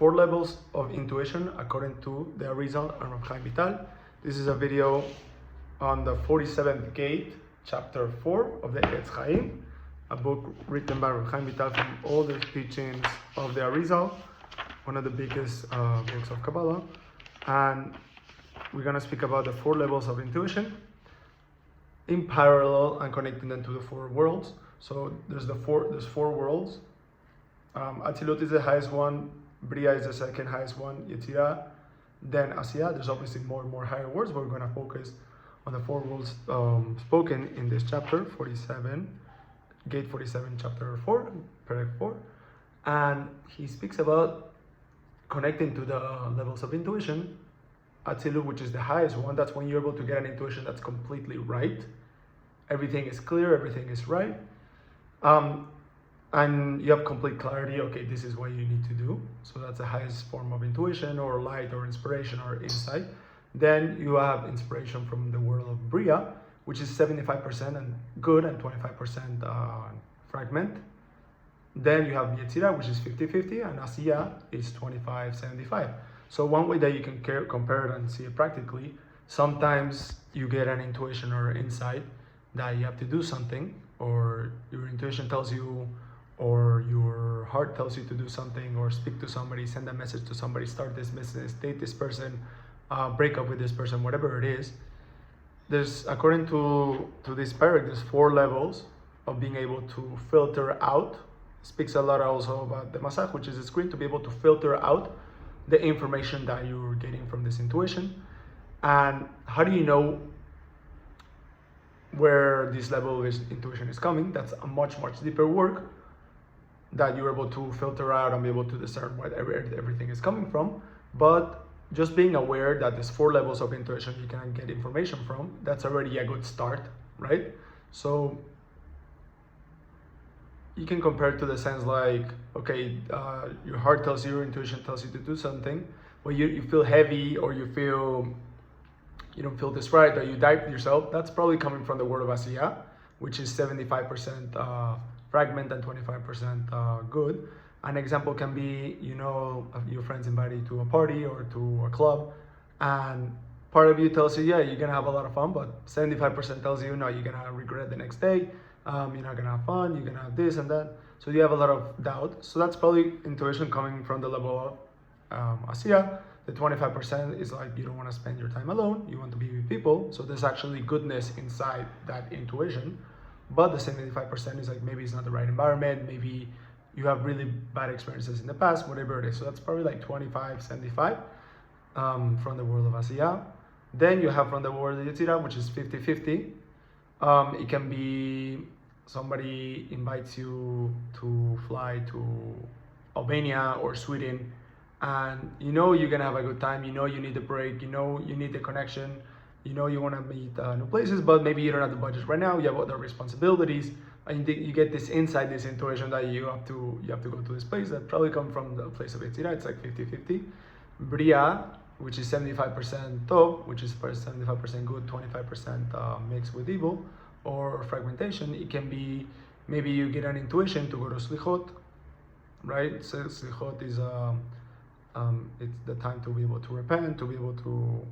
4 levels of intuition according to the Arizal and Rav Chaim Vital. This is a video on the 47th gate, chapter 4 of the Yetzirah, a book written by Rav Chaim Vital from all the teachings of the Arizal, one of the biggest books of Kabbalah. And we're going to speak about the 4 levels of intuition in parallel and connecting them to the 4 worlds. So there's 4 worlds. Atzilut is the highest one, Briah is the second highest one, Yetzirah, then Assyah. There's obviously more and more higher words, but we're going to focus on the 4 worlds spoken in this chapter 47, gate 47, chapter 4, paragraph 4. And he speaks about connecting to the levels of intuition. Atzilut, which is the highest one, that's when you're able to get an intuition that's completely right. Everything is clear, everything is right. And you have complete clarity, okay, this is what you need to do. So that's the highest form of intuition or light or inspiration or insight. Then you have inspiration from the world of Briah, which is 75% and good and 25% fragment. Then you have Yetzirah, which is 50-50, and Assyah is 25-75. So one way that you can compare it and see it practically, sometimes you get an intuition or insight that you have to do something, or your intuition tells you, or your heart tells you to do something, or speak to somebody, send a message to somebody, start this business, date this person, break up with this person, whatever it is. There's, according to this paragraph, there's 4 levels of being able to filter out. Speaks a lot also about the masach, which is the screen, to be able to filter out the information that you're getting from this intuition. And how do you know where this level of intuition is coming? That's a much deeper work that you're able to filter out and be able to discern where everything is coming from. But just being aware that there's 4 levels of intuition you can get information from, that's already a good start, right? So you can compare it to the sense like, okay, your heart tells you, your intuition tells you to do something, but you feel heavy, or you don't feel this right, or you doubt yourself. That's probably coming from the word of Assyah, which is 75% fragment and 25% good. An example can be, your friends invite you to a party or to a club, and part of you tells you, yeah, you're gonna have a lot of fun, but 75% tells you, no, you're gonna regret the next day. You're not gonna have fun, you're gonna have this and that. So you have a lot of doubt. So that's probably intuition coming from the level of Assyah. The 25% is like, you don't want to spend your time alone, you want to be with people. So there's actually goodness inside that intuition. But the 75% is like, maybe it's not the right environment, maybe you have really bad experiences in the past, whatever it is. So that's probably like 25-75 from the world of Assyah. Then you have from the world of Yetzirah, which is 50-50. It can be somebody invites you to fly to Albania or Sweden, and you're gonna have a good time, you need a break, you need the connection, you want to meet new places, but maybe you don't have the budget right now, you have other responsibilities, and you get this insight, this intuition that you have to go to this place. That probably come from the place of Yetzirah. It's like 50-50. Briah, which is 75% tov, which is 75% good, 25% mixed with evil, or fragmentation. It can be, maybe you get an intuition to go to slichot, right? So slichot is it's the time to be able to repent, to be able to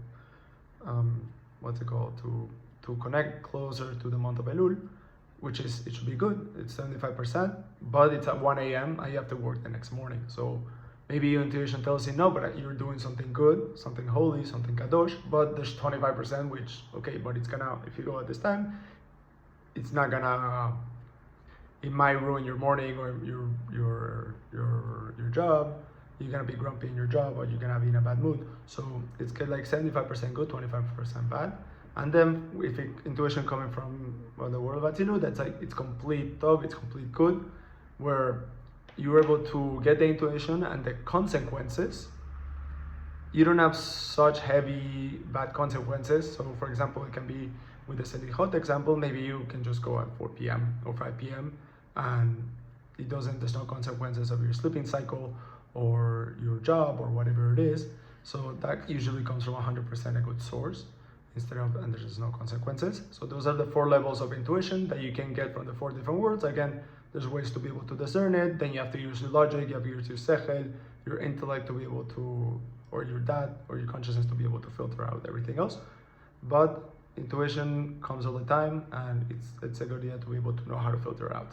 to connect closer to the month of Elul, which is, it should be good. It's 75%, but it's at 1 a.m. and you have to work the next morning. So maybe your intuition tells you no, but you're doing something good, something holy, something kadosh, but there's 25%, which, okay, but it's gonna, if you go at this time, it's not gonna, it might ruin your morning or your job. You're gonna be grumpy in your job, or you're gonna be in a bad mood. So it's like 75% good, 25% bad. And then if intuition coming from the world of Atzilut, that's like, it's complete tov, it's complete good, where you're able to get the intuition and the consequences. You don't have such heavy bad consequences. So for example, it can be with the selichot example, maybe you can just go at 4 p.m. or 5 p.m. and there's no consequences of your sleeping cycle or your job or whatever it is. So that usually comes from 100% a good source and there's no consequences. So those are the 4 levels of intuition that you can get from the 4 different worlds. Again, there's ways to be able to discern it. Then you have to use your logic, you have to use your sechel, your intellect to be able to, or your dad or your consciousness to be able to filter out everything else. But intuition comes all the time, and it's a good idea to be able to know how to filter out.